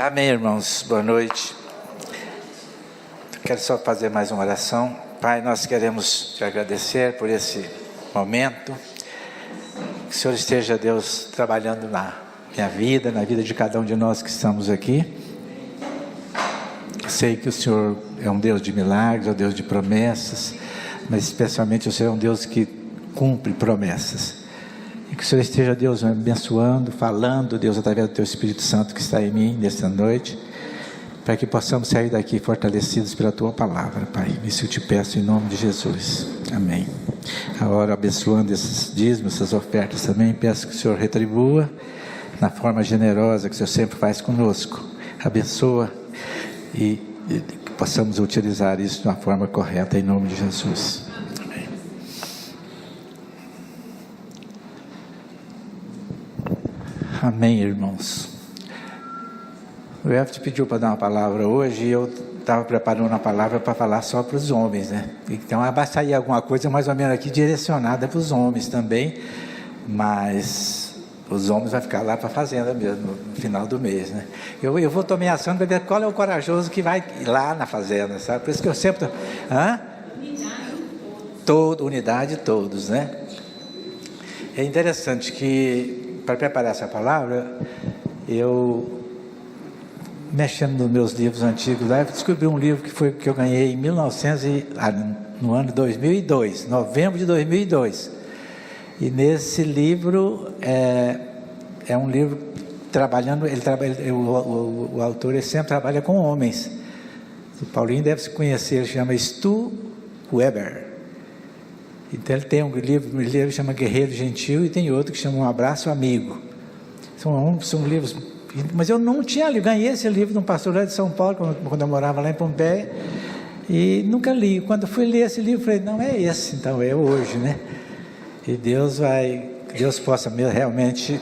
Amém, irmãos. Boa noite. Quero só fazer mais uma oração. Pai, nós queremos te agradecer por esse momento. Que o Senhor esteja, Deus, trabalhando na minha vida, na vida de cada um de nós que estamos aqui. Sei que o Senhor é um Deus de milagres, é um Deus de promessas, mas especialmente o Senhor é um Deus que cumpre promessas. E que o Senhor esteja, Deus, me abençoando, falando, Deus, através do Teu Espírito Santo que está em mim nesta noite, para que possamos sair daqui fortalecidos pela Tua palavra, Pai. Isso eu te peço em nome de Jesus. Amém. Agora, abençoando esses dízimos, essas ofertas também, peço que o Senhor retribua na forma generosa que o Senhor sempre faz conosco. Abençoa e que possamos utilizar isso de uma forma correta em nome de Jesus. Amém. Amém, irmãos. O Elf te pediu para dar uma palavra hoje e eu estava preparando uma palavra para falar só para os homens, né? Então vai sair alguma coisa mais ou menos aqui direcionada para os homens também, mas os homens vão ficar lá para a fazenda mesmo, no final do mês, né? Eu vou tomar ação para ver qual é o corajoso que vai lá na fazenda, sabe? Por isso que eu sempre... Unidade todos, né? É interessante que, para preparar essa palavra, eu... mexendo nos meus livros antigos lá, eu descobri um livro que eu ganhei em no ano 2002, novembro de 2002. E nesse livro é um livro trabalhando, o autor ele sempre trabalha com homens. O Paulinho deve se conhecer, ele chama Stu Weber. Então ele tem um livro que chama Guerreiro Gentil e tem outro que chama Um Abraço Amigo. São livros. Mas eu não tinha lido, ganhei esse livro de um pastor lá de São Paulo, quando eu morava lá em Pompeia, e nunca li. Quando eu fui ler esse livro, falei, não é esse, então é hoje, né? E que Deus possa realmente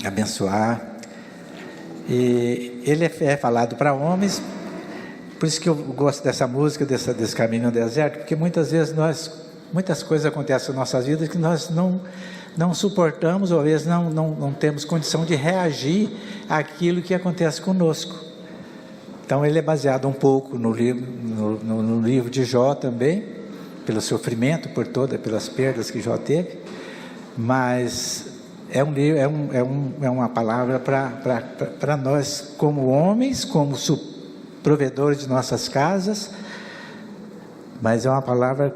abençoar. E ele é falado para homens, por isso que eu gosto dessa música, desse caminho no deserto, porque muitas vezes muitas coisas acontecem nas nossas vidas que nós não suportamos, ou às vezes não temos condição de reagir àquilo que acontece conosco. Então ele é baseado um pouco no livro de Jó também, pelo sofrimento, pelas perdas que Jó teve, mas é uma palavra para nós como homens, como provedores de nossas casas, mas é uma palavra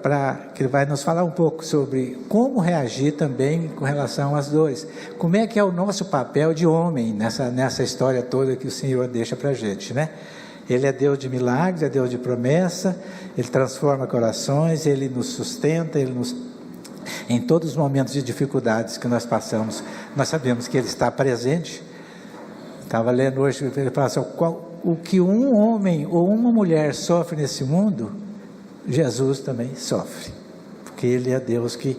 que vai nos falar um pouco sobre como reagir também com relação às dores. Como é que é o nosso papel de homem nessa história toda que o Senhor deixa para a gente, né? Ele é Deus de milagres, é Deus de promessa, Ele transforma corações, Ele nos sustenta, em todos os momentos de dificuldades que nós passamos, nós sabemos que Ele está presente. Estava lendo hoje, ele fala assim, o que um homem ou uma mulher sofre nesse mundo, Jesus também sofre, porque Ele é Deus que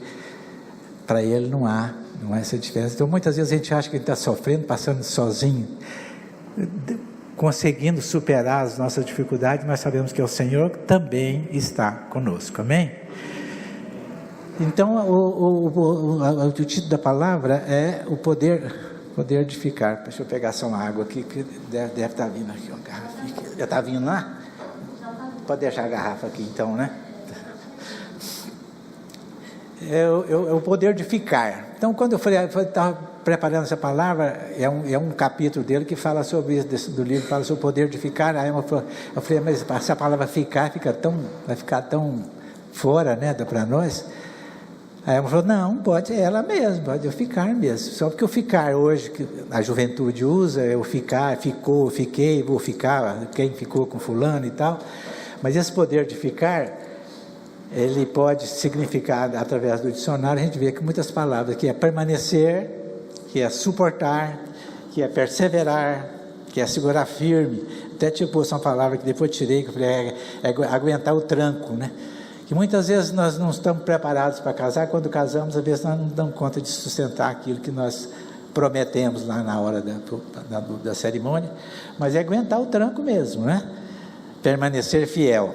para Ele não há essa diferença. Então muitas vezes a gente acha que Ele está sofrendo, passando sozinho, conseguindo superar as nossas dificuldades, mas sabemos que o Senhor também está conosco, amém? Então o título da palavra é o poder de ficar. Deixa eu pegar só uma água aqui, que deve estar vindo aqui, uma garrafinha, já está vindo lá? Pode deixar a garrafa aqui então, né? É o poder de ficar. Então quando eu estava preparando essa palavra, é um capítulo dele que fala sobre isso, do livro, fala sobre o poder de ficar. Aí eu falei, mas essa palavra ficar vai ficar tão fora, né, para nós. Aí ela falou, não, pode, é ela mesma, pode eu ficar mesmo. Só porque o ficar hoje, que a juventude usa, é o ficar, ficou, fiquei, vou ficar, quem ficou com fulano e tal. Mas esse poder de ficar, ele pode significar, através do dicionário, a gente vê que muitas palavras, que é permanecer, que é suportar, que é perseverar, que é segurar firme. Até tipo, essa palavra que depois tirei, que eu falei, é aguentar o tranco, né? Que muitas vezes nós não estamos preparados para casar, quando casamos, às vezes nós não damos conta de sustentar aquilo que nós prometemos lá na hora da cerimônia, mas é aguentar o tranco mesmo, né? Permanecer fiel.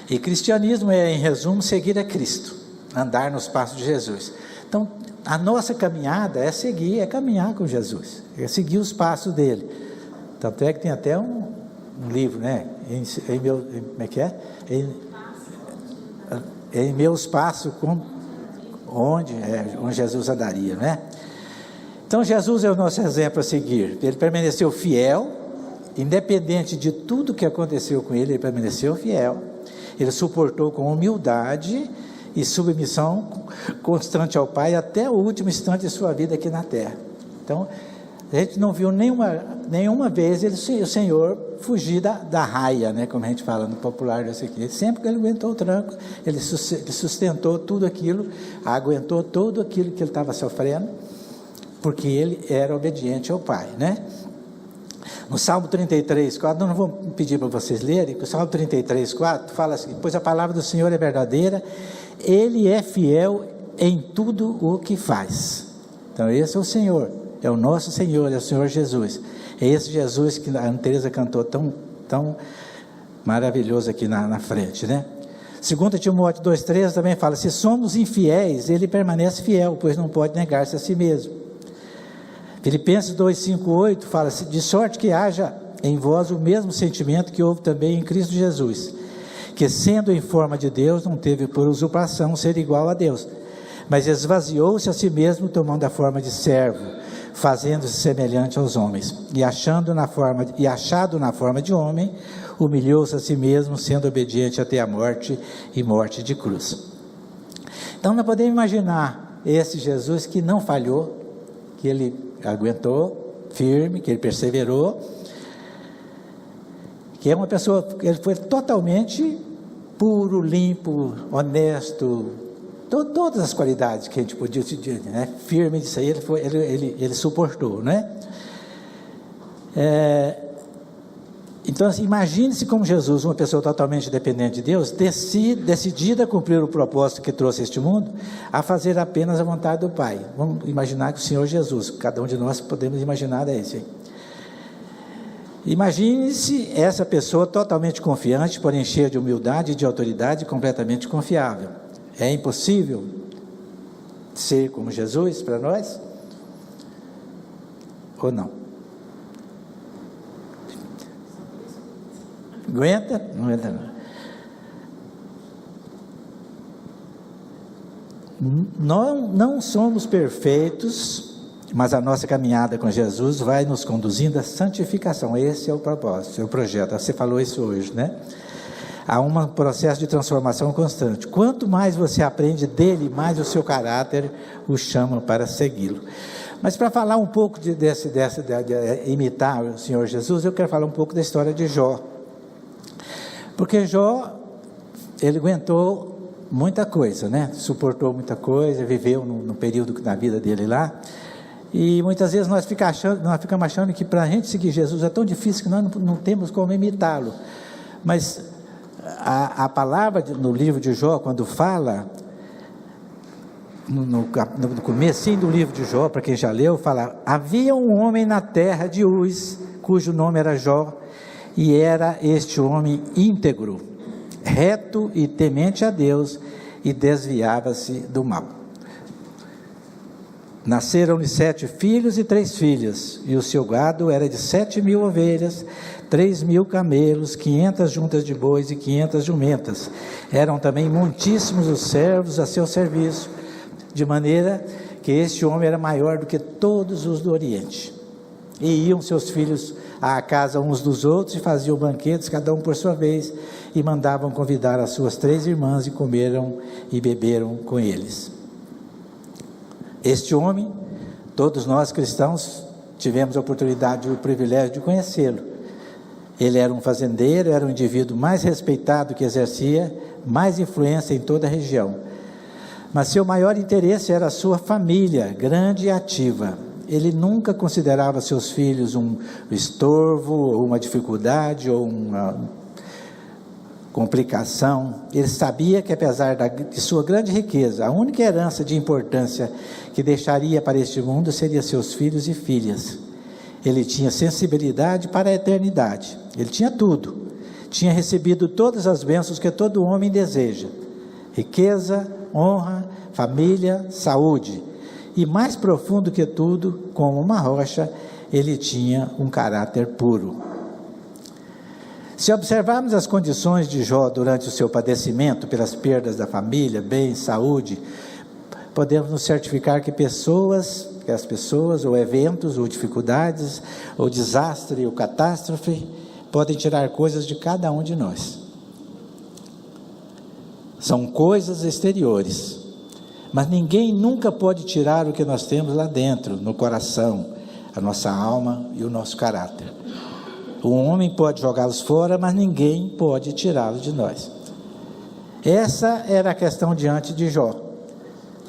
E cristianismo é, em resumo, seguir a Cristo, andar nos passos de Jesus. Então, a nossa caminhada é caminhar com Jesus, é seguir os passos dele. Tanto é que tem até um livro, né? Como é que é? Em meus passos, onde Jesus andaria, né? Então Jesus é o nosso exemplo a seguir. Ele permaneceu fiel, independente de tudo que aconteceu com ele, ele permaneceu fiel. Ele suportou com humildade e submissão constante ao Pai até o último instante de sua vida aqui na terra. Então, a gente não viu nenhuma vez o Senhor fugir da raia, né, como a gente fala no popular desse aqui. Sempre que ele aguentou o tranco, ele sustentou tudo aquilo, aguentou tudo aquilo que ele estava sofrendo, porque ele era obediente ao Pai, né? No Salmo 33:4, não vou pedir para vocês lerem, o Salmo 33:4 fala assim: pois a palavra do Senhor é verdadeira, Ele é fiel em tudo o que faz. Então esse é o Senhor, é o nosso Senhor, é o Senhor Jesus. É esse Jesus que a Ana Teresa cantou tão maravilhoso aqui na frente, né? 2 Timóteo 2:3 também fala: se somos infiéis, Ele permanece fiel, pois não pode negar-se a si mesmo. Filipenses 2:5-8 fala: de sorte que haja em vós o mesmo sentimento que houve também em Cristo Jesus, que sendo em forma de Deus, não teve por usurpação ser igual a Deus, mas esvaziou-se a si mesmo, tomando a forma de servo, fazendo-se semelhante aos homens, e achado na forma de homem, humilhou-se a si mesmo, sendo obediente até a morte, e morte de cruz. Então nós podemos imaginar esse Jesus que não falhou, que ele aguentou firme, que ele perseverou, que é uma pessoa, ele foi totalmente puro, limpo, honesto, todas as qualidades que a gente podia dizer, né? Firme disso aí, ele suportou, né? Então assim, imagine-se como Jesus, uma pessoa totalmente dependente de Deus, decidida a cumprir o propósito que trouxe a este mundo, a fazer apenas a vontade do Pai. Vamos imaginar que o Senhor Jesus, cada um de nós podemos imaginar esse. Imagine-se essa pessoa totalmente confiante, porém cheia de humildade e de autoridade, completamente confiável. É impossível ser como Jesus para nós? Ou não? Aguenta? Não aguenta não. Não somos perfeitos, mas a nossa caminhada com Jesus vai nos conduzindo à santificação. Esse é o propósito, é o projeto. Você falou isso hoje, né? Há um processo de transformação constante. Quanto mais você aprende dele, mais o seu caráter o chama para segui-lo. Mas para falar um pouco de imitar o Senhor Jesus, eu quero falar um pouco da história de Jó. Porque Jó, ele aguentou muita coisa, né? Suportou muita coisa, viveu no período da vida dele lá. E muitas vezes nós ficamos achando que para a gente seguir Jesus é tão difícil que nós não temos como imitá-lo. Mas a palavra no livro de Jó, quando fala, no comecinho do livro de Jó, para quem já leu, fala: havia um homem na terra de Uz, cujo nome era Jó, e era este homem íntegro, reto e temente a Deus, e desviava-se do mal. Nasceram-lhe 7 filhos e 3 filhas, e o seu gado era de 7.000 ovelhas, 3.000 camelos, 500 juntas de bois e 500 jumentas. Eram também muitíssimos os servos a seu serviço, de maneira que este homem era maior do que todos os do Oriente. E iam seus filhos à casa uns dos outros, e faziam banquetes, cada um por sua vez, e mandavam convidar as suas 3 irmãs, e comeram e beberam com eles. Este homem, todos nós cristãos tivemos a oportunidade e o privilégio de conhecê-lo. Ele era um fazendeiro, era um indivíduo mais respeitado, que exercia mais influência em toda a região, mas seu maior interesse era a sua família, grande e ativa. Ele nunca considerava seus filhos um estorvo, ou uma dificuldade, ou uma complicação. Ele sabia que, apesar de sua grande riqueza, a única herança de importância que deixaria para este mundo seria seus filhos e filhas. Ele tinha sensibilidade para a eternidade. Ele tinha tudo. Tinha recebido todas as bênçãos que todo homem deseja: riqueza, honra, família, saúde. e mais profundo que tudo, como uma rocha, ele tinha um caráter puro. Se observarmos as condições de Jó durante o seu padecimento pelas perdas da família, bens, saúde, podemos nos certificar que as pessoas, ou eventos, ou dificuldades, ou desastre, ou catástrofe, podem tirar coisas de cada um de nós. São coisas exteriores, mas ninguém nunca pode tirar o que nós temos lá dentro, no coração, a nossa alma e o nosso caráter. O homem pode jogá-los fora, mas ninguém pode tirá-los de nós. Essa era a questão diante de Jó.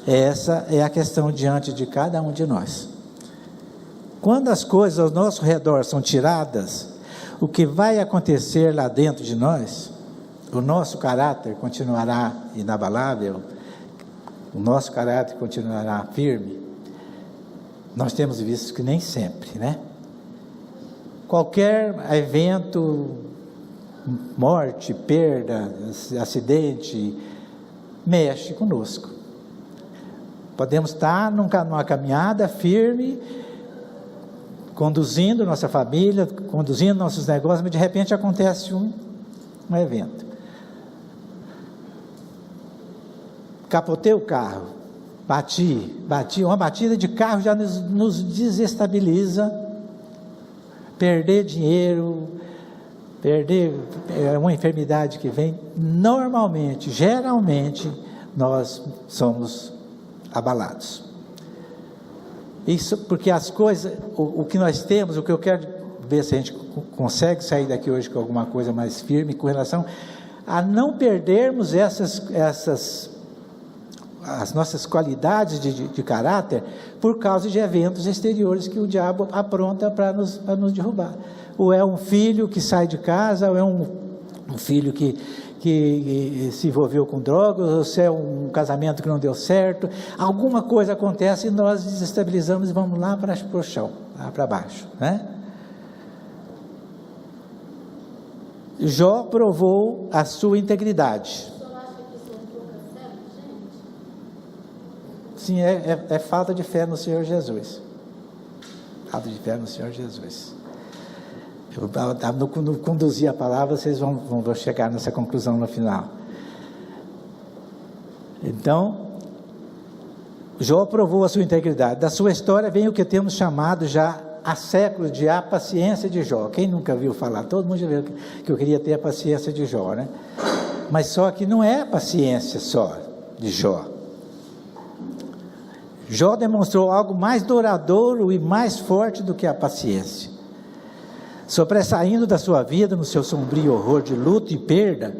Essa é a questão diante de cada um de nós. Quando as coisas ao nosso redor são tiradas, o que vai acontecer lá dentro de nós? O nosso caráter continuará inabalável? O nosso caráter continuará firme? Nós temos visto que nem sempre, né? Qualquer evento, morte, perda, acidente, mexe conosco. Podemos estar numa caminhada firme, conduzindo nossa família, conduzindo nossos negócios, mas de repente acontece um evento. Capotei o carro, bati, uma batida de carro já nos desestabiliza. Perder dinheiro, perder uma enfermidade que vem, geralmente, nós somos abalados. Isso porque as coisas, o que nós temos, o que eu quero ver se a gente consegue sair daqui hoje com alguma coisa mais firme com relação a não perdermos as nossas qualidades de caráter por causa de eventos exteriores que o diabo apronta para nos derrubar. Ou é um filho que sai de casa, ou é um filho que se envolveu com drogas, ou se é um casamento que não deu certo, alguma coisa acontece e nós desestabilizamos e vamos lá para o chão, lá para baixo, né? Jó provou a sua integridade. Sim, é falta de fé no Senhor Jesus. Falta de fé no Senhor Jesus. No conduzir a palavra, vocês vão chegar nessa conclusão no final. Então, Jó provou a sua integridade. Da sua história vem o que temos chamado já há séculos de a paciência de Jó. Quem nunca viu falar? Todo mundo já viu que eu queria ter a paciência de Jó, né? Mas só que não é a paciência só de Jó. Jó demonstrou algo mais duradouro e mais forte do que a paciência. Sobressaindo da sua vida no seu sombrio horror de luto e perda,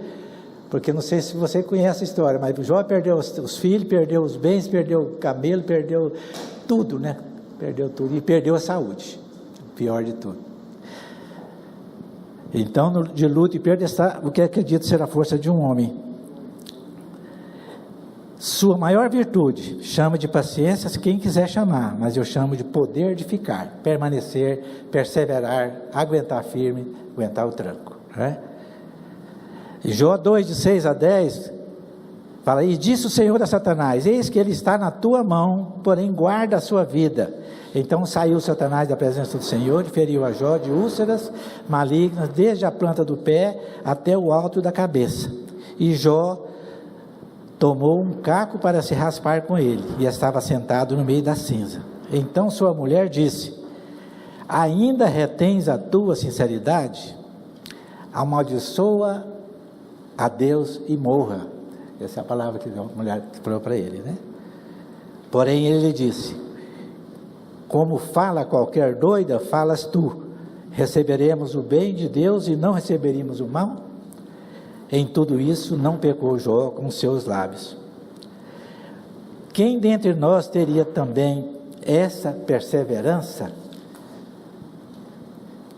porque não sei se você conhece a história, mas Jó perdeu os filhos, perdeu os bens, perdeu o camelo, perdeu tudo, né? Perdeu tudo e perdeu a saúde, o pior de tudo. Então, de luto e perda está o que acredito ser a força de um homem. Sua maior virtude, chama de paciência quem quiser chamar, mas eu chamo de poder de ficar, permanecer, perseverar, aguentar firme, aguentar o tranco, né? E Jó 2, de 6 a 10, fala: e disse o Senhor a Satanás: eis que ele está na tua mão, porém guarda a sua vida. Então saiu Satanás da presença do Senhor e feriu a Jó de úlceras malignas, desde a planta do pé até o alto da cabeça. E Jó tomou um caco para se raspar com ele, e estava sentado no meio da cinza. Então sua mulher disse: ainda retens a tua sinceridade? Amaldiçoa a Deus e morra. Essa é a palavra que a mulher falou para ele, né? Porém ele lhe disse: como fala qualquer doida, falas tu. Receberemos o bem de Deus e não receberíamos o mal? Em tudo isso não pecou Jó com seus lábios. Quem dentre nós teria também essa perseverança?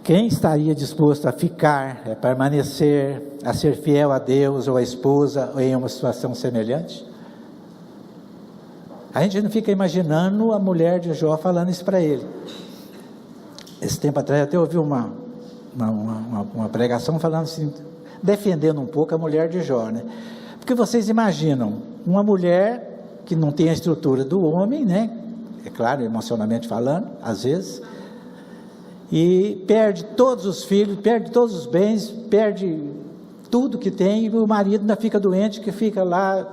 Quem estaria disposto a ficar, a permanecer, a ser fiel a Deus ou a esposa em uma situação semelhante? A gente não fica imaginando a mulher de Jó falando isso para ele. Esse tempo atrás até ouvi uma pregação falando assim, defendendo um pouco a mulher de Jó, né? Porque vocês imaginam uma mulher que não tem a estrutura do homem, né? é claro, emocionalmente falando, às vezes, e perde todos os filhos, perde todos os bens, perde tudo que tem, e o marido ainda fica doente, que fica lá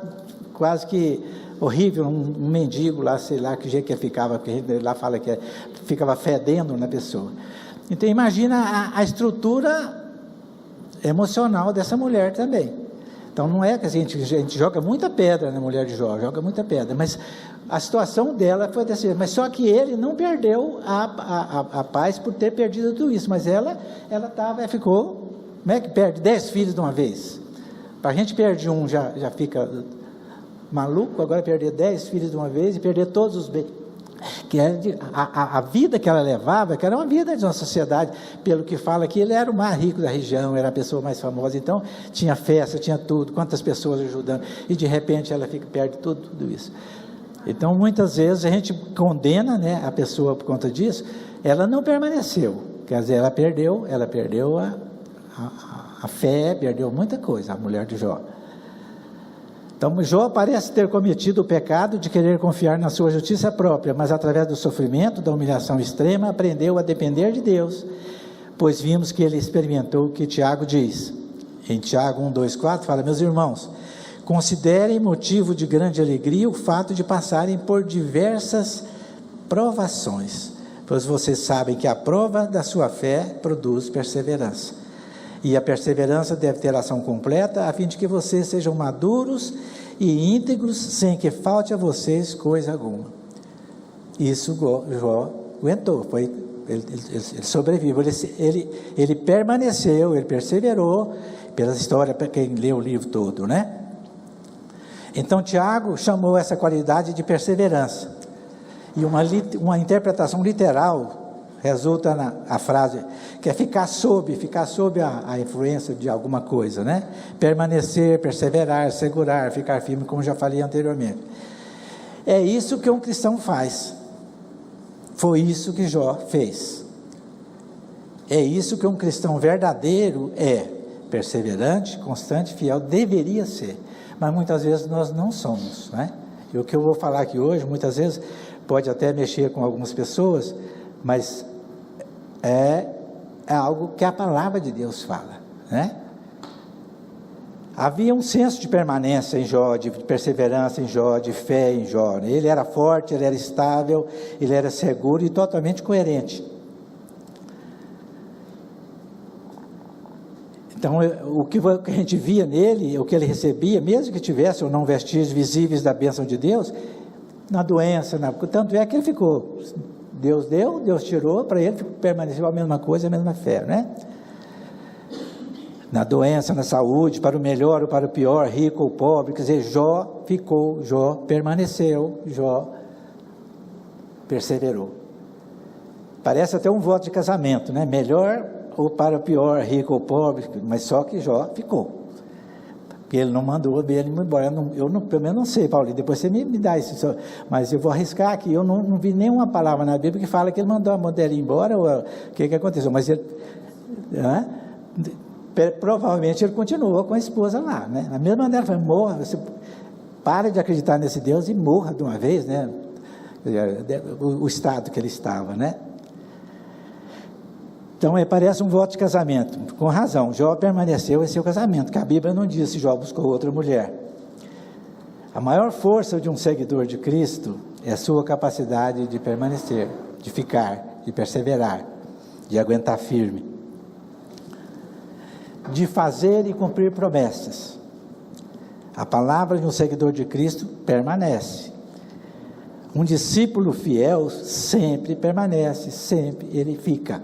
quase que horrível, um mendigo lá, sei lá que jeito que ficava, porque ele lá fala que ficava fedendo na pessoa. Então imagina a estrutura emocional dessa mulher também. Então não é que a gente joga muita pedra na mulher de Jó, joga muita pedra, mas a situação dela foi dessa, mas só que ele não perdeu a paz por ter perdido tudo isso, mas ela ficou, como é que perde 10 filhos de uma vez? Para a gente perder um já fica maluco, agora perder 10 filhos de uma vez e perder todos os bens, que era a vida que ela levava, que era uma vida de uma sociedade, pelo que fala que ele era o mais rico da região, era a pessoa mais famosa, então tinha festa, tinha tudo, quantas pessoas ajudando, e de repente ela perde tudo isso. Então muitas vezes a gente condena, né, a pessoa por conta disso. Ela não permaneceu, quer dizer, ela perdeu a fé, perdeu muita coisa, a mulher de Jó. Então Jó parece ter cometido o pecado de querer confiar na sua justiça própria, mas através do sofrimento, da humilhação extrema, aprendeu a depender de Deus, pois vimos que ele experimentou o que Tiago diz, em Tiago 1, 2, 4, fala: meus irmãos, considerem motivo de grande alegria o fato de passarem por diversas provações, pois vocês sabem que a prova da sua fé produz perseverança. E a perseverança deve ter ação completa, a fim de que vocês sejam maduros e íntegros, sem que falte a vocês coisa alguma. Isso Jó aguentou, ele sobreviveu, ele permaneceu, ele perseverou, pela história, para quem lê o livro todo, né? Então Tiago chamou essa qualidade de perseverança, e uma interpretação literal resulta na frase, que é ficar sob a influência de alguma coisa, né? Permanecer, perseverar, segurar, ficar firme, como já falei anteriormente. É isso que um cristão faz. Foi isso que Jó fez. É isso que um cristão verdadeiro é: perseverante, constante, fiel, deveria ser, mas muitas vezes nós não somos, né? E o que eu vou falar aqui hoje, muitas vezes pode até mexer com algumas pessoas, mas é algo que a palavra de Deus fala, né? Havia um senso de permanência em Jó, de perseverança em Jó, de fé em Jó. Ele era forte, ele era estável, ele era seguro e totalmente coerente. Então, o que a gente via nele, o que ele recebia, mesmo que tivesse ou não vestígios visíveis da bênção de Deus, na doença, tanto é que ele ficou, Deus deu, Deus tirou, para ele permaneceu a mesma coisa, a mesma fé, né? Na doença, na saúde, para o melhor ou para o pior, rico ou pobre, quer dizer, Jó ficou, Jó permaneceu, Jó perseverou. Parece até um voto de casamento, né? Melhor ou para o pior, rico ou pobre, mas só que Jó ficou. Porque ele não mandou ele embora. Pelo menos não sei, Paulinho, depois você me dá isso, mas eu vou arriscar aqui. Eu não vi nenhuma palavra na Bíblia que fala que ele mandou a mulher ir embora, ou o que aconteceu, mas ele, né? Provavelmente ele continuou com a esposa lá, né? Na mesma maneira, ele falou: morra, você para de acreditar nesse Deus e morra de uma vez, né? O estado que ele estava, né? Então parece um voto de casamento, com razão. Jó permaneceu em seu casamento, que a Bíblia não diz se Jó buscou outra mulher. A maior força de um seguidor de Cristo é a sua capacidade de permanecer, de ficar, de perseverar, de aguentar firme, de fazer e cumprir promessas. A palavra de um seguidor de Cristo permanece. Um discípulo fiel sempre permanece, sempre ele fica.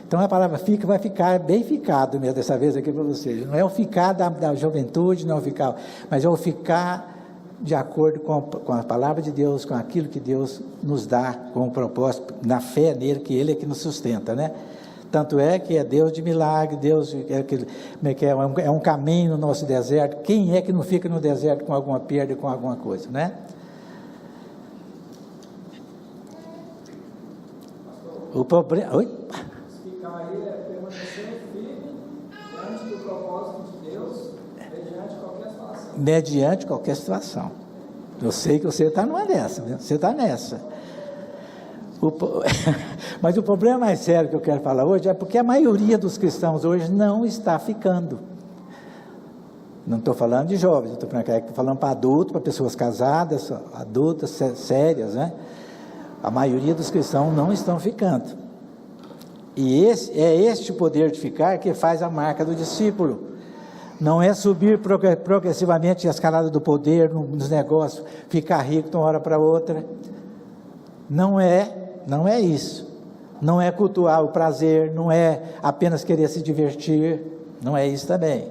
Então a palavra fica, vai ficar bem ficado mesmo dessa vez aqui para vocês. Não é o ficar da juventude, não é o ficar, mas é o ficar de acordo com a palavra de Deus, com aquilo que Deus nos dá como propósito, na fé nele, que ele é que nos sustenta, né? Tanto é que é Deus de milagre, Deus é um caminho no nosso deserto. Quem é que não fica no deserto com alguma perda, com alguma coisa, né? O problema... Oi? Ficar aí é permanecer firme diante do propósito de Deus, mediante qualquer situação. Mediante qualquer situação. Eu sei que você está numa dessa, você está nessa. Mas o problema mais sério que eu quero falar hoje é porque a maioria dos cristãos hoje não está ficando. Não estou falando de jovens, estou falando para adultos, para pessoas casadas, adultas, sérias, né? A maioria dos cristãos não estão ficando. E é este poder de ficar que faz a marca do discípulo. Não é subir progressivamente a escalada do poder nos negócios, ficar rico de uma hora para outra. Não é isso. Não é cultuar o prazer, não é apenas querer se divertir, não é isso também.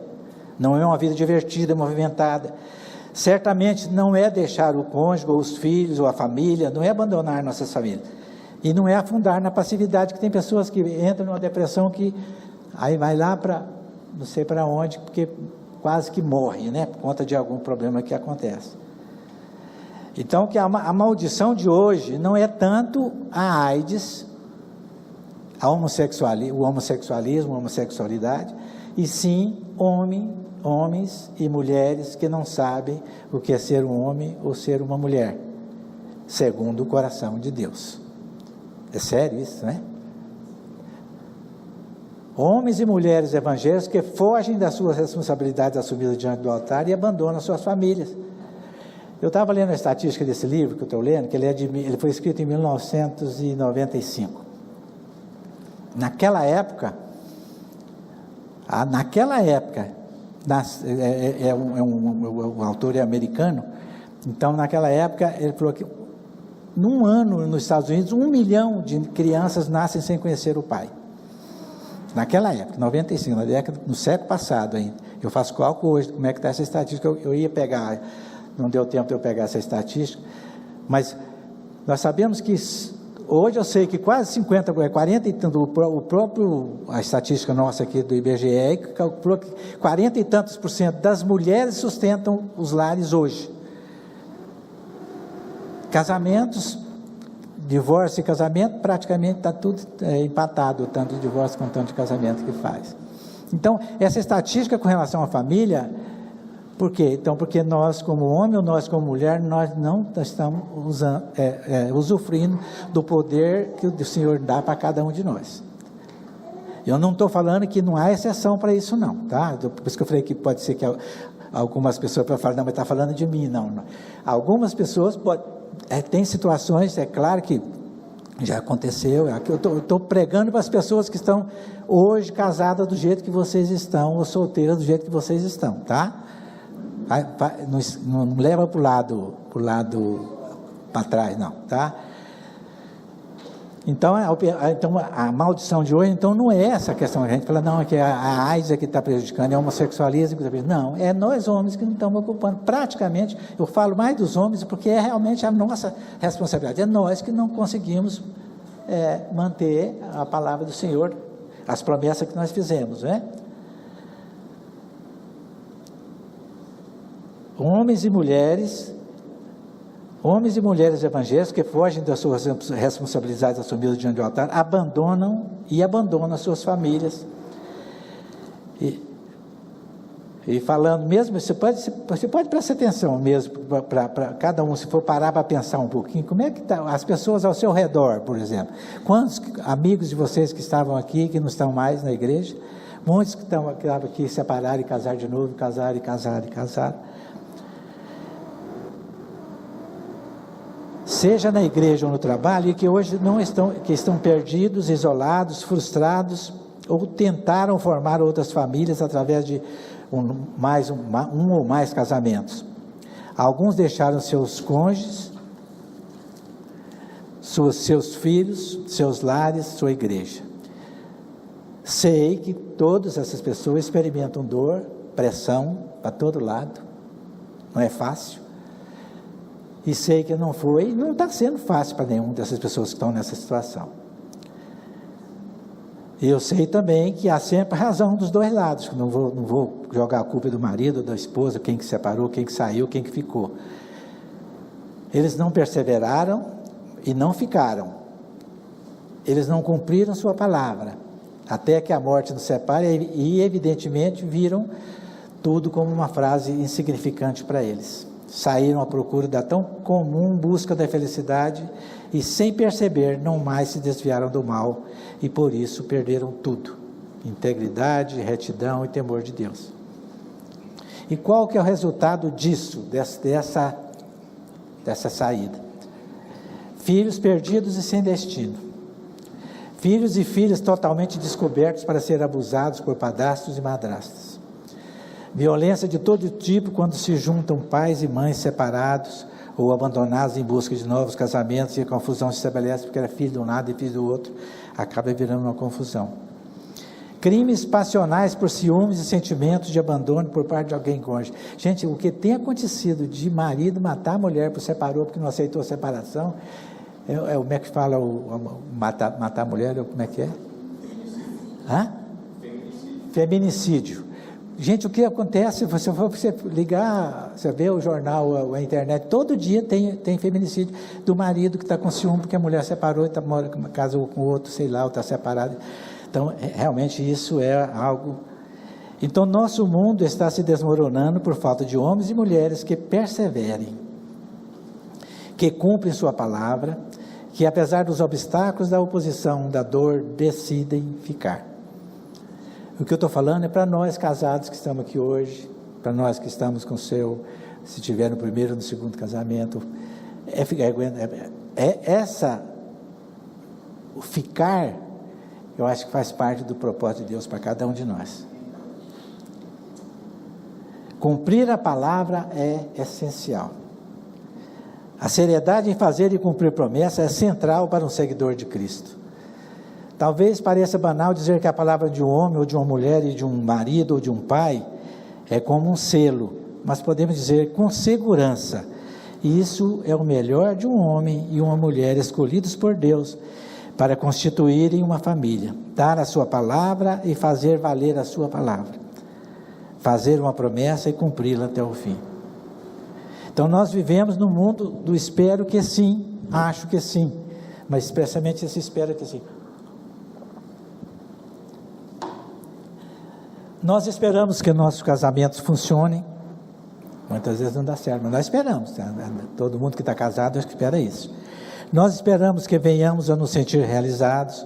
Não é uma vida divertida, movimentada. Certamente não é deixar o cônjuge, ou os filhos, ou a família, não é abandonar nossas famílias. E não é afundar na passividade, que tem pessoas que entram numa depressão que aí vai lá para não sei para onde, porque quase que morre, né? Por conta de algum problema que acontece. Então, que a maldição de hoje não é tanto a AIDS, o homossexualismo, a homossexualidade, e sim homens e mulheres que não sabem o que é ser um homem ou ser uma mulher, segundo o coração de Deus. É sério isso, né? Homens e mulheres evangélicos que fogem das suas responsabilidades assumidas diante do altar e abandonam suas famílias. Eu estava lendo a estatística desse livro que eu estou lendo, que ele foi escrito em 1995. Naquela época, o autor é americano, então naquela época ele falou que num ano nos Estados Unidos 1 milhão de crianças nascem sem conhecer o pai. Naquela época, 95, no século passado ainda. Eu faço cálculo hoje, como é que está essa estatística, eu ia pegar, não deu tempo de eu pegar essa estatística, mas nós sabemos que, hoje eu sei que quase 40 e tanto, a estatística nossa aqui do IBGE, calculou que 40 e tantos % das mulheres sustentam os lares hoje. Casamentos, divórcio e casamento, praticamente está tudo empatado, tanto de divórcio quanto tanto de casamento que faz. Então, essa estatística com relação à família, por quê? Então, porque nós como homem ou nós como mulher, nós não estamos usufruindo do poder que o Senhor dá para cada um de nós. Eu não estou falando que não há exceção para isso não, tá? Por isso que eu falei que pode ser que algumas pessoas falam, não, mas está falando de mim, não. Algumas pessoas tem situações, é claro que já aconteceu, eu estou pregando para as pessoas que estão hoje casadas do jeito que vocês estão, ou solteiras do jeito que vocês estão, tá? Não leva para o lado para trás, não, tá? Então a maldição de hoje, então não é essa questão, a gente fala, não, é que a AIDS é que está prejudicando, é o homossexualismo, não, é nós homens que não estamos ocupando, praticamente, eu falo mais dos homens, porque é realmente a nossa responsabilidade, é nós que não conseguimos manter a palavra do Senhor, as promessas que nós fizemos, né? Homens e mulheres evangélicos que fogem das suas responsabilidades assumidas diante do altar, abandonam as suas famílias. E falando mesmo, você pode prestar atenção mesmo, para cada um, se for parar para pensar um pouquinho, como é que está as pessoas ao seu redor, por exemplo. Quantos amigos de vocês que estavam aqui, que não estão mais na igreja, muitos que estavam aqui separaram e casaram de novo, casaram. Seja na igreja ou no trabalho, e que hoje estão perdidos, isolados, frustrados, ou tentaram formar outras famílias através de um ou mais casamentos. Alguns deixaram seus cônjuges, seus filhos, seus lares, sua igreja. Sei que todas essas pessoas experimentam dor, pressão para todo lado, não é fácil. E sei que não está sendo fácil para nenhuma dessas pessoas que estão nessa situação. E eu sei também que há sempre razão dos dois lados, que não vou jogar a culpa do marido, da esposa, quem que separou, quem que saiu, quem que ficou. Eles não perseveraram e não ficaram. Eles não cumpriram sua palavra, até que a morte nos separe, e evidentemente viram tudo como uma frase insignificante para eles. saíram à procura da tão comum busca da felicidade e, sem perceber, não mais se desviaram do mal e por isso perderam tudo: integridade, retidão e temor de Deus. E qual que é o resultado disso, dessa saída? Filhos perdidos e sem destino. Filhos e filhas totalmente descobertos para ser abusados por padrastos e madrastas. Violência de todo tipo quando se juntam pais e mães separados ou abandonados em busca de novos casamentos, e a confusão se estabelece porque era filho de um lado e filho do outro, acaba virando uma confusão. Crimes passionais por ciúmes e sentimentos de abandono por parte de alguém cônjuge. Gente, o que tem acontecido de marido matar a mulher porque separou, porque não aceitou a separação, como é que fala matar a mulher, como é que é? Feminicídio. Gente, o que acontece, se você for ligar, você vê o jornal, a internet, todo dia tem feminicídio do marido que está com ciúme porque a mulher separou e casou com outro, sei lá, ou está separado. Então, realmente isso é algo... Então, nosso mundo está se desmoronando por falta de homens e mulheres que perseverem, que cumprem sua palavra, que apesar dos obstáculos, da oposição, da dor, decidem ficar. O que eu estou falando é para nós casados que estamos aqui hoje, para nós que estamos com se tiver no primeiro ou no segundo casamento, o ficar, eu acho que faz parte do propósito de Deus para cada um de nós. Cumprir a palavra é essencial. A seriedade em fazer e cumprir promessa é central para um seguidor de Cristo. Talvez pareça banal dizer que a palavra de um homem ou de uma mulher e de um marido ou de um pai é como um selo, mas podemos dizer com segurança, isso é o melhor de um homem e uma mulher escolhidos por Deus para constituírem uma família, dar a sua palavra e fazer valer a sua palavra, fazer uma promessa e cumpri-la até o fim. Então nós vivemos no mundo do espero que sim, acho que sim, mas expressamente esse espero que sim. Nós esperamos que nossos casamentos funcionem, muitas vezes não dá certo, mas nós esperamos, todo mundo que está casado espera isso. Nós esperamos que venhamos a nos sentir realizados,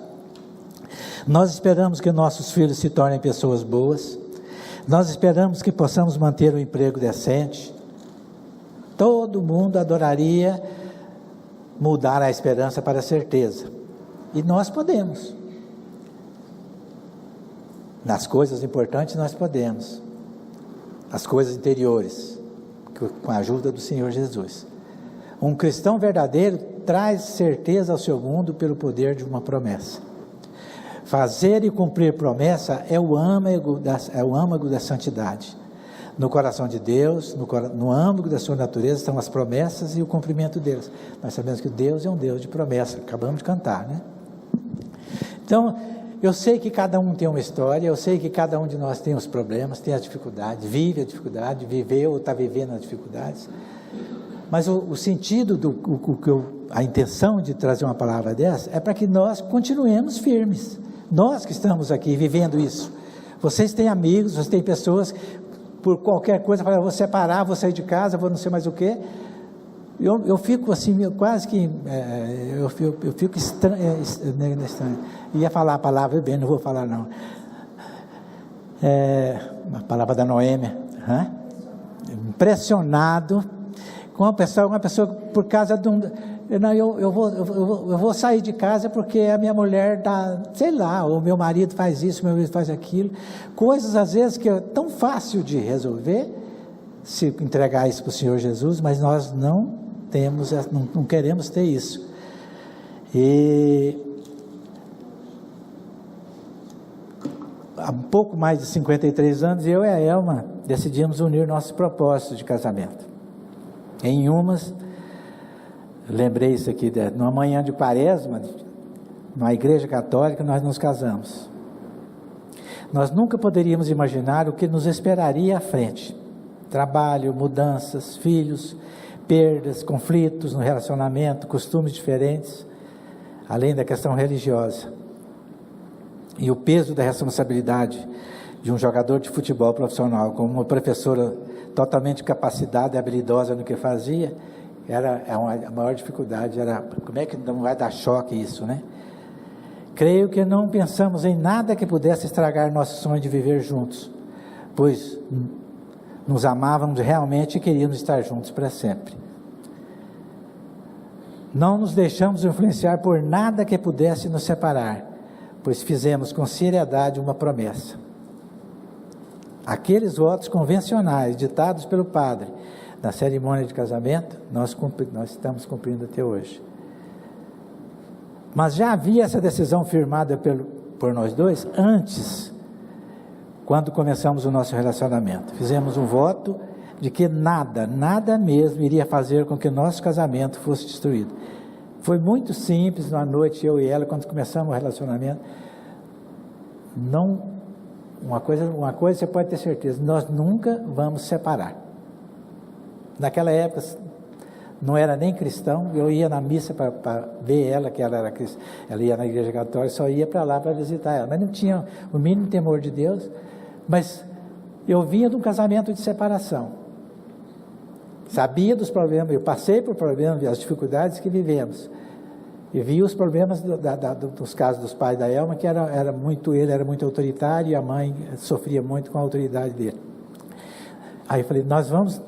nós esperamos que nossos filhos se tornem pessoas boas, nós esperamos que possamos manter um emprego decente. Todo mundo adoraria mudar a esperança para a certeza, e nós podemos. Nas coisas importantes nós podemos, as coisas interiores, com a ajuda do Senhor Jesus. Um cristão verdadeiro traz certeza ao seu mundo pelo poder de uma promessa. Fazer e cumprir promessa é o âmago da santidade. No coração de Deus, no âmago da sua natureza estão as promessas e o cumprimento delas. Nós sabemos que Deus é um Deus de promessa, acabamos de cantar, né? Então, eu sei que cada um tem uma história, eu sei que cada um de nós tem os problemas, tem as dificuldades, vive a dificuldade, viveu ou está vivendo as dificuldades, mas o sentido, a intenção de trazer uma palavra dessa, é para que nós continuemos firmes, nós que estamos aqui vivendo isso. Vocês têm amigos, vocês têm pessoas, por qualquer coisa, falam, vou separar, vou sair de casa, vou não sei mais o quê. Eu fico assim, quase que, eu fico estranho, ia falar a palavra, bem, não vou falar não, a palavra da Noêmia, impressionado com uma pessoa por causa de eu vou sair de casa porque a minha mulher dá, sei lá, o meu marido faz isso, meu marido faz aquilo, coisas às vezes que é tão fácil de resolver, se entregar isso para o Senhor Jesus, mas nós não queremos ter isso. E há pouco mais de 53 anos, eu e a Elma decidimos unir nossos propósitos de casamento. Em umas, lembrei isso aqui, numa manhã de quaresma, na igreja católica, nós nos casamos. Nós nunca poderíamos imaginar o que nos esperaria à frente: trabalho, mudanças, filhos, perdas, conflitos no relacionamento, costumes diferentes, além da questão religiosa, e o peso da responsabilidade de um jogador de futebol profissional com uma professora totalmente capacitada e habilidosa no que fazia, a maior dificuldade era, como é que não vai dar choque isso, né? Creio que não pensamos em nada que pudesse estragar nosso sonho de viver juntos, pois nos amávamos realmente e queríamos estar juntos para sempre. Não nos deixamos influenciar por nada que pudesse nos separar, pois fizemos com seriedade uma promessa. Aqueles votos convencionais ditados pelo padre na cerimônia de casamento, nós estamos cumprindo até hoje. Mas já havia essa decisão firmada por nós dois antes, quando começamos o nosso relacionamento. Fizemos um voto de que nada mesmo iria fazer com que o nosso casamento fosse destruído. Foi muito simples, uma noite, eu e ela, quando começamos o relacionamento, uma coisa você pode ter certeza, nós nunca vamos separar. Naquela época, não era nem cristão, eu ia na missa para ver ela, que ela era cristã, ela ia na igreja católica, só ia para lá para visitar ela, mas não tinha o mínimo temor de Deus, mas eu vinha de um casamento de separação, sabia dos problemas, eu passei por problemas, as dificuldades que vivemos, e vi os problemas dos casos dos pais da Elma, que ele era muito autoritário, e a mãe sofria muito com a autoridade dele. Aí eu falei, nós vamos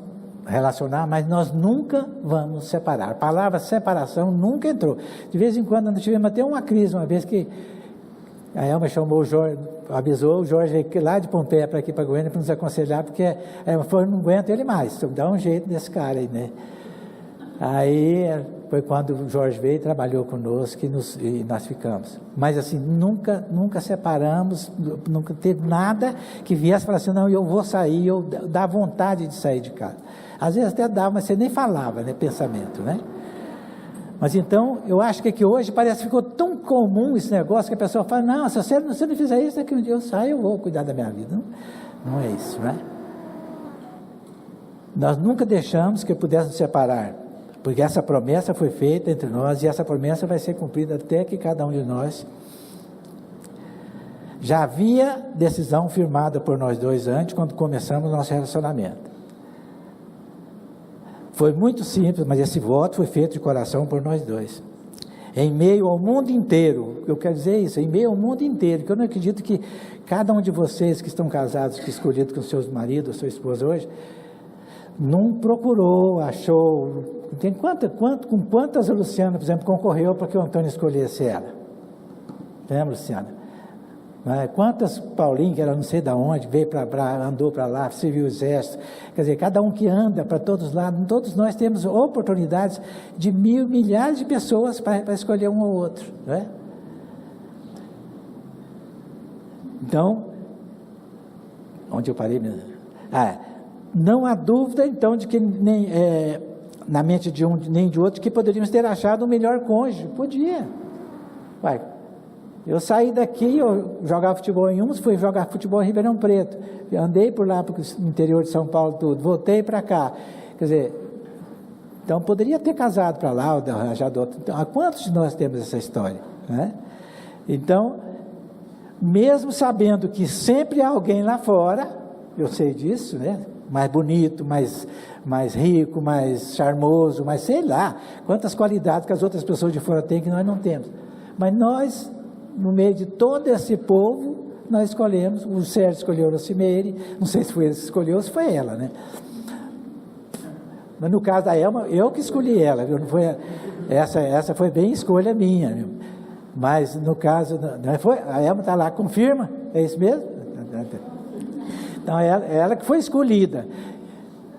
relacionar, mas nós nunca vamos separar. A palavra separação nunca entrou. De vez em quando nós tivemos até uma crise, uma vez que a Elma chamou o Jorge, avisou o Jorge lá de Pompeia para aqui para Goiânia para nos aconselhar, porque a Elma falou, não aguento ele mais, dá um jeito desse cara aí, né? Aí foi quando o Jorge veio e trabalhou conosco e nós ficamos. Mas assim, nunca separamos, nunca teve nada que viesse falar assim, não, eu vou sair, eu dá vontade de sair de casa. Às vezes até dava, mas você nem falava, né, pensamento, né? Mas então, eu acho que aqui hoje parece que ficou tão comum esse negócio que a pessoa fala, não, se você não fizer isso, daqui um dia eu saio, eu vou cuidar da minha vida. Não é isso, né? Nós nunca deixamos que pudéssemos separar, porque essa promessa foi feita entre nós e essa promessa vai ser cumprida até que cada um de nós. Já havia decisão firmada por nós dois antes, quando começamos o nosso relacionamento. Foi muito simples, mas esse voto foi feito de coração por nós dois. Em meio ao mundo inteiro, eu quero dizer isso, em meio ao mundo inteiro, que eu não acredito que cada um de vocês que estão casados, que escolhido com seus maridos, sua esposa hoje, não procurou, achou. Tem com quantas a Luciana, por exemplo, concorreu para que o Antônio escolhesse ela? Lembra, Luciana? Quantas Paulinho, que ela não sei de onde, andou para lá, serviu o exército, quer dizer, cada um que anda para todos os lados, todos nós temos oportunidades de milhares de pessoas para escolher um ou outro, não é? Então, onde eu parei mesmo? Não há dúvida então de que na mente de um nem de outro que poderíamos ter achado um melhor cônjuge. Podia. Eu saí daqui, eu jogava futebol em Umas, fui jogar futebol em Ribeirão Preto, andei por lá, no interior de São Paulo, tudo, voltei para cá, quer dizer, então poderia ter casado para lá, ou arranjado outro. Então, há quantos de nós temos essa história, né? Então, mesmo sabendo que sempre há alguém lá fora, eu sei disso, né? Mais bonito, mais rico, mais charmoso, mais sei lá, quantas qualidades que as outras pessoas de fora têm que nós não temos, mas nós, no meio de todo esse povo, nós escolhemos, o Sérgio escolheu a Rocimeire, não sei se foi ele que escolheu ou se foi ela, né? Mas no caso da Elma, eu que escolhi ela, viu? Não foi, essa foi bem escolha minha, viu? Mas no caso, não foi, a Elma está lá, confirma, é isso mesmo? Então ela que foi escolhida,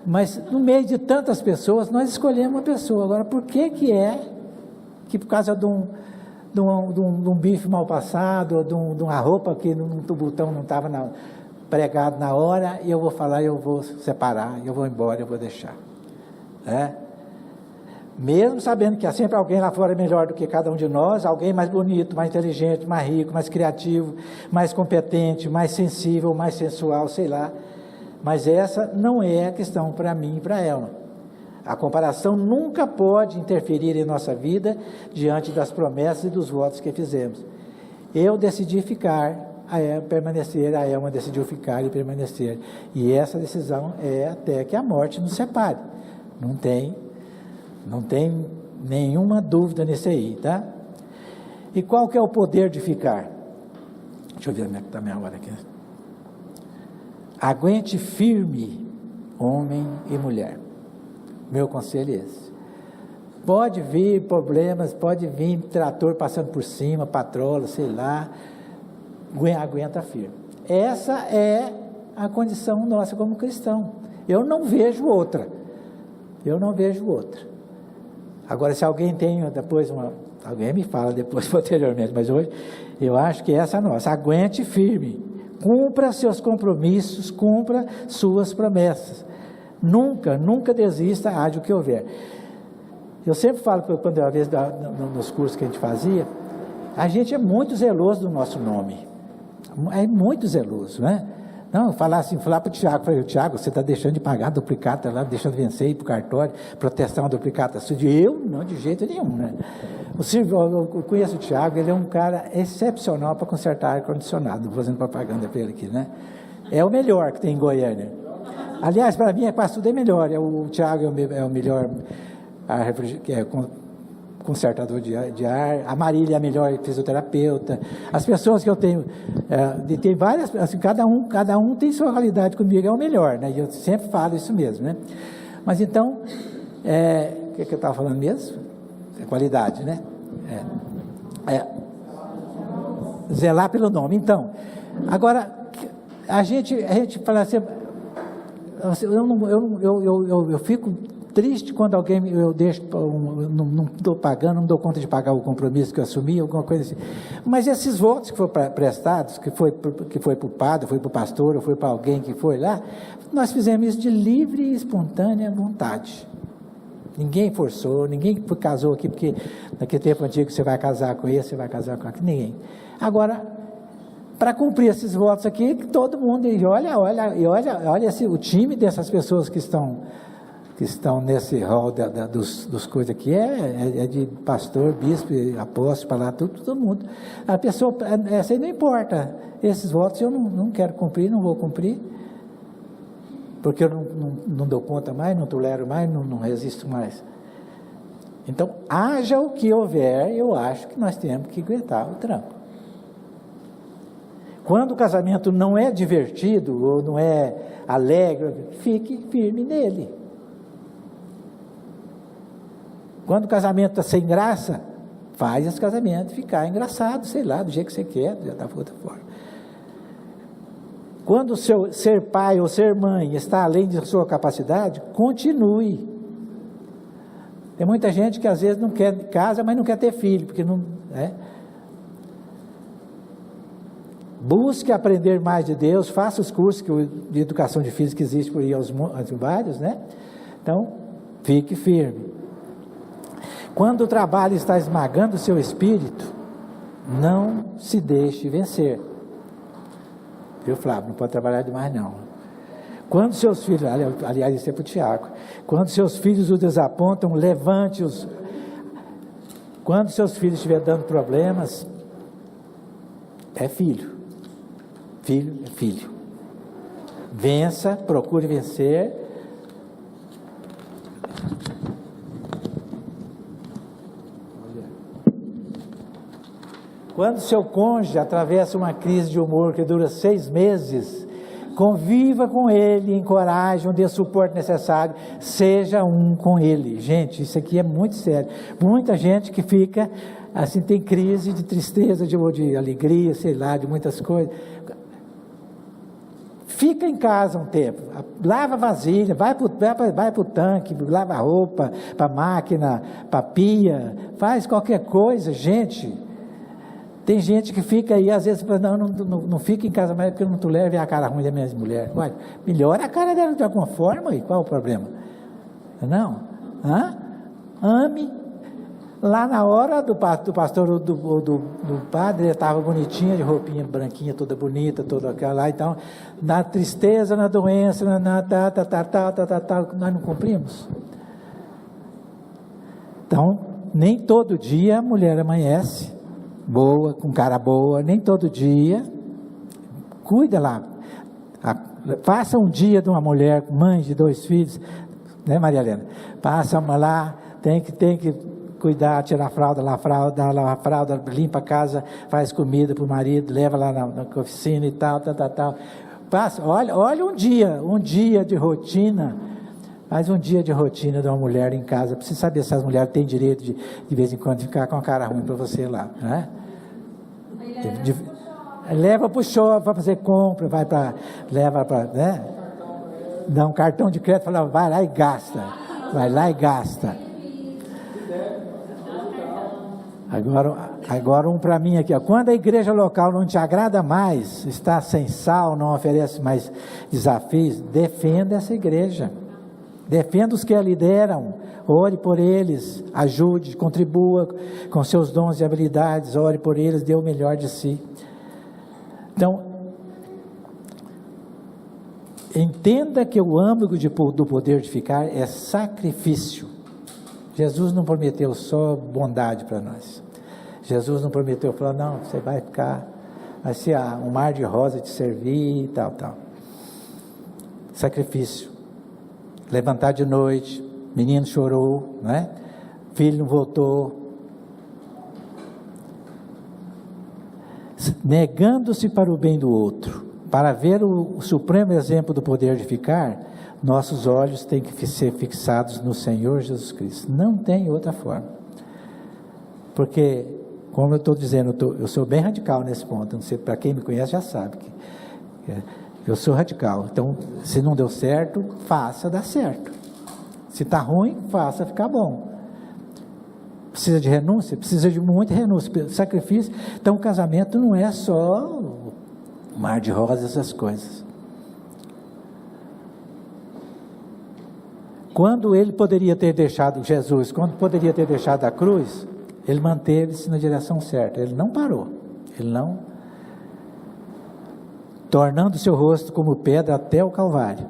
mas no meio de tantas pessoas, nós escolhemos uma pessoa. Agora, por que por causa de um bife mal passado, ou de uma roupa que no botão não estava pregado na hora, e eu vou falar, eu vou separar, eu vou embora, eu vou deixar, mesmo sabendo que há sempre alguém lá fora melhor do que cada um de nós, alguém mais bonito, mais inteligente, mais rico, mais criativo, mais competente, mais sensível, mais sensual, sei lá, mas essa não é a questão para mim e para ela. A comparação nunca pode interferir em nossa vida diante das promessas e dos votos que fizemos. Eu decidi ficar permanecer, a Elma decidiu ficar e permanecer. E essa decisão é até que a morte nos separe. Não tem nenhuma dúvida nisso aí, tá? E qual que é o poder de ficar? Deixa eu ver como é que está a minha hora aqui. Aguente firme, homem e mulher. Meu conselho é esse. Pode vir problemas, pode vir trator passando por cima, patrola, sei lá, aguenta firme. Essa é a condição nossa como cristão. Eu não vejo outra. Agora, se alguém tem depois alguém me fala depois, posteriormente, mas hoje, eu acho que essa é a nossa. Aguente firme, cumpra seus compromissos, cumpra suas promessas. Nunca desista, haja o que houver. Eu sempre falo, quando uma vez nos cursos que a gente fazia, a gente é muito zeloso do nosso nome. É muito zeloso, né? Não, falar para o Tiago, Tiago, você está deixando de pagar a duplicata lá, deixando de vencer, ir para o cartório, protestar uma duplicata sua. Eu? Não, de jeito nenhum, né? Eu conheço o Tiago, ele é um cara excepcional para consertar ar-condicionado, fazendo propaganda para ele aqui, né? É o melhor que tem em Goiânia. Aliás, para mim, quase tudo é melhor. O Tiago é o melhor consertador de ar, a Marília é a melhor fisioterapeuta, as pessoas que eu tenho, tem várias, assim, cada um tem sua qualidade comigo, é o melhor, né? E eu sempre falo isso mesmo, né? Mas então, o que eu estava falando mesmo? É qualidade, né? Zelar pelo nome. Então, agora, a gente fala assim, eu fico triste quando alguém, eu deixo, não estou pagando, não dou conta de pagar o compromisso que eu assumi, alguma coisa assim. Mas esses votos que foram prestados, que foi para o padre, foi para o pastor, ou foi para alguém que foi lá, nós fizemos isso de livre e espontânea vontade. Ninguém forçou, ninguém casou aqui, porque naquele tempo antigo você vai casar com esse, você vai casar com aquele, ninguém. Agora, para cumprir esses votos aqui, todo mundo, e olha o time dessas pessoas que estão nesse rol dos coisas aqui, é de pastor, bispo, apóstolo, para lá, todo mundo. A pessoa, essa aí não importa, esses votos eu não quero cumprir, não vou cumprir, porque eu não dou conta mais, não tolero mais, não resisto mais. Então, haja o que houver, eu acho que nós temos que aguentar o tranco. Quando o casamento não é divertido, ou não é alegre, fique firme nele. Quando o casamento está sem graça, faz esse casamento ficar engraçado, sei lá, do jeito que você quer, já está de outra forma. Quando o seu ser pai ou ser mãe está além de sua capacidade, continue. Tem muita gente que às vezes não quer casa, mas não quer ter filho, porque não... Busque aprender mais de Deus, faça os cursos de educação de filhos que existem por aí, aos vários, né? Então, fique firme. Quando o trabalho está esmagando o seu espírito, não se deixe vencer. Viu, Flávio? Não pode trabalhar demais, não. Quando seus filhos, aliás, isso é para o Tiago, quando seus filhos o desapontam, levante-os. Quando seus filhos estiverem dando problemas, é filho. Filho é filho. Vença, procure vencer. Quando seu cônjuge atravessa uma crise de humor que dura 6 meses, conviva com ele, encoraje, dê o suporte necessário, seja um com ele. Gente, isso aqui é muito sério. Muita gente que fica, assim, tem crise de tristeza, de alegria, sei lá, de muitas coisas. Fica em casa um tempo, lava a vasilha, vai para o tanque, lava a roupa, para a máquina, para a pia, faz qualquer coisa, gente. Tem gente que fica aí, às vezes, não fica em casa mais porque eu não tolero ver a cara ruim da minha mulher. Olha, melhora a cara dela de alguma forma, e qual o problema? Não? Ame. Lá na hora do pastor, do padre, ele estava bonitinha, de roupinha branquinha, toda bonita, toda aquela lá, então, na tristeza, na doença, nós não cumprimos. Então, nem todo dia a mulher amanhece boa, com cara boa, nem todo dia, cuida lá. Faça um dia de uma mulher, mãe de 2 filhos, né, Maria Helena? Passa uma lá, tem que cuidar, tirar a fralda, lavar a fralda, limpa a casa, faz comida para o marido, leva lá na oficina e tal. Passa, olha um dia de rotina. Faz um dia de rotina de uma mulher em casa. Precisa saber se as mulheres têm direito de vez em quando ficar com a cara ruim para você lá, né? Leva para o shopping para fazer compra, leva para, né? Dá um cartão de crédito, fala, vai lá e gasta. Agora um para mim aqui, ó. Quando a igreja local não te agrada mais, está sem sal, não oferece mais desafios, defenda essa igreja. Defenda os que a lideram, ore por eles, ajude, contribua com seus dons e habilidades, ore por eles, dê o melhor de si. Então, entenda que o âmago do poder de ficar é sacrifício. Jesus não prometeu só bondade para nós. Jesus não prometeu, falou, não, você vai ficar, vai ser um mar de rosa te servir e tal. Sacrifício. Levantar de noite, menino chorou, né? Filho não voltou. Negando-se para o bem do outro, para ver o supremo exemplo do poder de ficar, nossos olhos têm que ser fixados no Senhor Jesus Cristo. Não tem outra forma. Porque, como eu estou dizendo, eu sou bem radical nesse ponto. Não sei, para quem me conhece já sabe que eu sou radical. Então, se não deu certo, faça dar certo. Se está ruim, faça ficar bom. Precisa de renúncia? Precisa de muita renúncia, sacrifício. Então o casamento não é só mar de rosas, essas coisas. Quando ele poderia ter deixado Jesus, quando poderia ter deixado a cruz, ele manteve-se na direção certa, ele não parou, tornando seu rosto como pedra até o Calvário.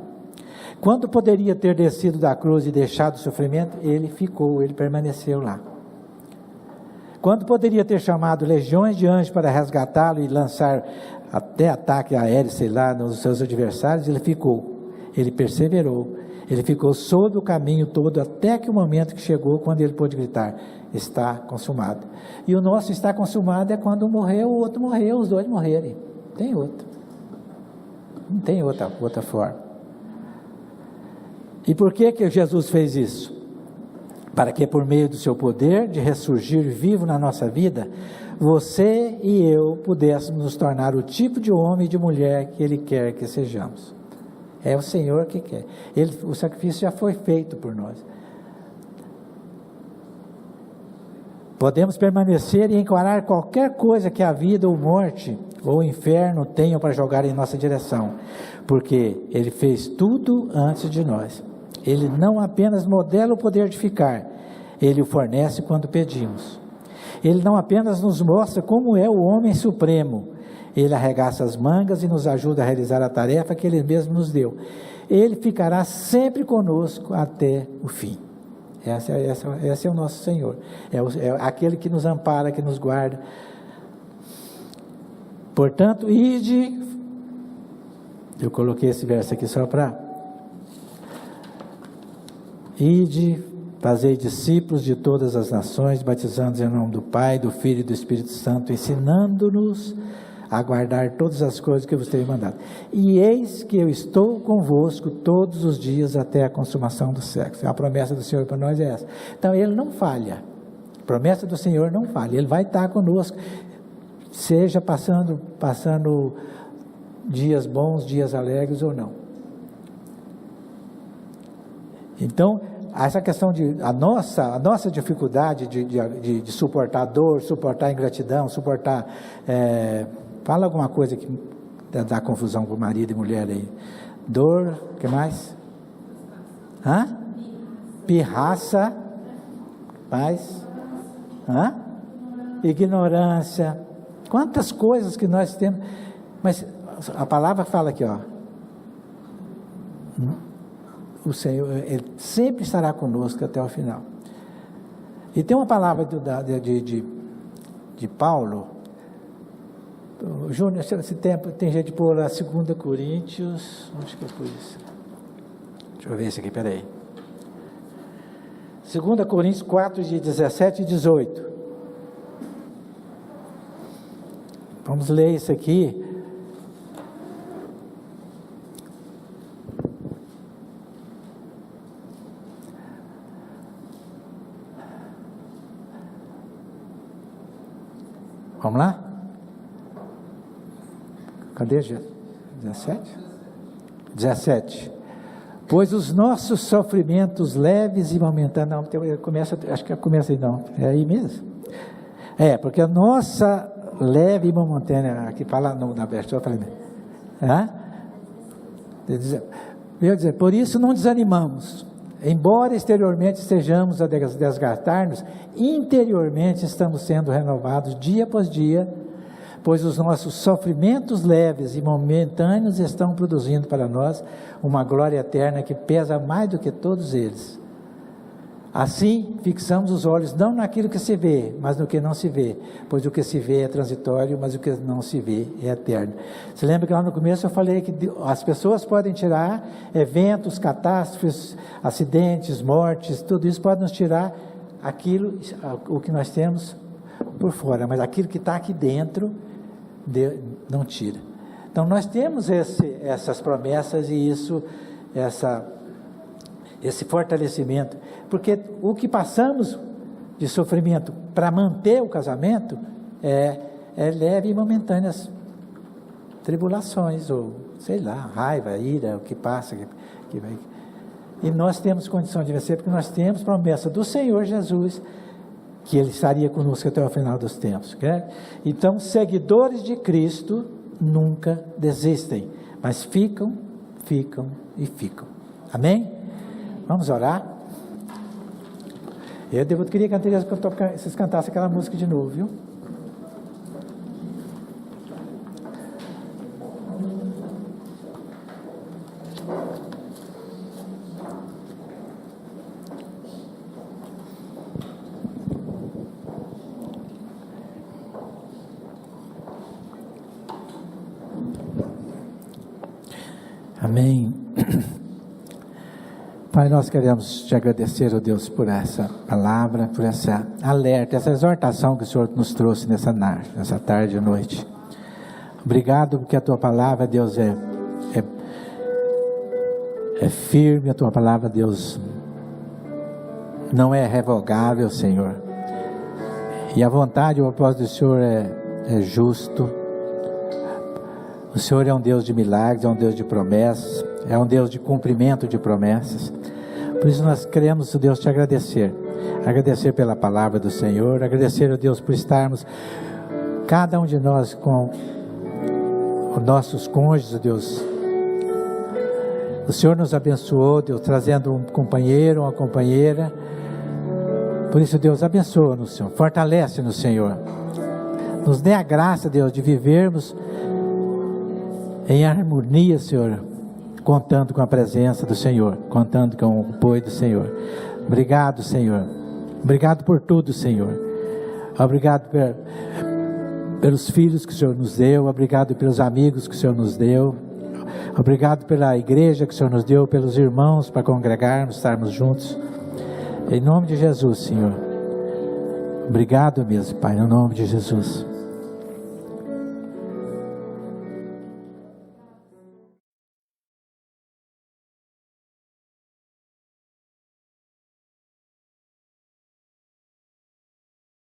Quando poderia ter descido da cruz e deixado o sofrimento, ele permaneceu lá. Quando poderia ter chamado legiões de anjos para resgatá-lo e lançar até ataque aéreo, sei lá, nos seus adversários, ele perseverou, ele ficou sobre o caminho todo, até que o momento que chegou, quando ele pôde gritar, está consumado. E o nosso está consumado é quando um morreu, o outro morreu, os dois morrerem. Não tem outra forma. E por que Jesus fez isso? Para que por meio do seu poder de ressurgir vivo na nossa vida, você e eu pudéssemos nos tornar o tipo de homem e de mulher que Ele quer que sejamos. É o Senhor que quer. O sacrifício já foi feito por nós. Podemos permanecer e encarar qualquer coisa que a vida ou morte ou o inferno tenham para jogar em nossa direção, porque Ele fez tudo antes de nós. Ele não apenas modela o poder de ficar, Ele o fornece quando pedimos. Ele não apenas nos mostra como é o homem supremo, Ele arregaça as mangas e nos ajuda a realizar a tarefa que Ele mesmo nos deu. Ele ficará sempre conosco até o fim. Esse é o nosso Senhor, é aquele que nos ampara, que nos guarda. Portanto, eu coloquei esse verso aqui só para... fazei discípulos de todas as nações, batizando-os em nome do Pai, do Filho e do Espírito Santo, ensinando-nos a guardar todas as coisas que eu vos tenho mandado. E eis que eu estou convosco todos os dias até a consumação do século. A promessa do Senhor para nós é essa. Então Ele não falha. A promessa do Senhor não falha. Ele vai estar conosco, seja passando dias bons, dias alegres ou não. Então, essa questão a nossa dificuldade de suportar dor, suportar ingratidão, suportar, fala alguma coisa que dá confusão com marido e mulher aí, dor, o que mais? Pirraça, paz, ignorância, quantas coisas que nós temos, mas a palavra fala aqui, o Senhor, Ele sempre estará conosco até o final. E tem uma palavra de Paulo, Júnior, esse tempo tem jeito de pôr lá 2 Coríntios, acho que é por isso. Deixa eu ver esse aqui, peraí. 2 Coríntios 4, de 17 e 18. Vamos ler isso aqui. Vamos lá? Cadê? 17? 17. Pois os nossos sofrimentos leves e momentâneos, não, começa, acho que começa aí não, é aí mesmo? Porque a nossa leve e momentânea, aqui fala na versão, eu falei, eu dizer, por isso não desanimamos, embora exteriormente estejamos a desgastar-nos, interiormente estamos sendo renovados dia após dia, pois os nossos sofrimentos leves e momentâneos estão produzindo para nós uma glória eterna que pesa mais do que todos eles. Assim, fixamos os olhos não naquilo que se vê, mas no que não se vê, pois o que se vê é transitório, mas o que não se vê é eterno. Você lembra que lá no começo eu falei que as pessoas podem tirar eventos, catástrofes, acidentes, mortes, tudo isso pode nos tirar aquilo, o que nós temos por fora, mas aquilo que está aqui dentro, não tira. Então nós temos essas promessas e esse fortalecimento, porque o que passamos de sofrimento para manter o casamento é leve e momentâneas tribulações, ou sei lá, raiva, ira, o que passa, que vai. E nós temos condição de vencer, porque nós temos promessa do Senhor Jesus, que Ele estaria conosco até o final dos tempos. Então, seguidores de Cristo nunca desistem, mas ficam e ficam. Amém? Vamos orar? Eu queria que a Teresa vocês cantassem aquela música de novo, viu? Amém. Pai, nós queremos te agradecer, ó Deus, por essa palavra, por essa alerta, essa exortação que o Senhor nos trouxe nessa tarde e noite. Obrigado porque a tua palavra, Deus, é firme, a tua palavra, Deus, não é revogável, Senhor. E a vontade e o propósito do Senhor é justo. O Senhor é um Deus de milagres, é um Deus de promessas, é um Deus de cumprimento de promessas. Por isso nós queremos, Deus, te agradecer pela palavra do Senhor, agradecer, Deus, por estarmos, cada um de nós, com os nossos cônjuges, Deus. O Senhor nos abençoou, Deus, trazendo um companheiro, uma companheira. Por isso, Deus, abençoa-nos, Senhor, fortalece-nos, Senhor. Nos dê a graça, Deus, de vivermos em harmonia, Senhor, contando com a presença do Senhor, contando com o apoio do Senhor. Obrigado, Senhor. Obrigado por tudo, Senhor. Obrigado pelos filhos que o Senhor nos deu. Obrigado pelos amigos que o Senhor nos deu. Obrigado pela igreja que o Senhor nos deu, pelos irmãos para congregarmos, estarmos juntos. Em nome de Jesus, Senhor. Obrigado mesmo, Pai, no nome de Jesus.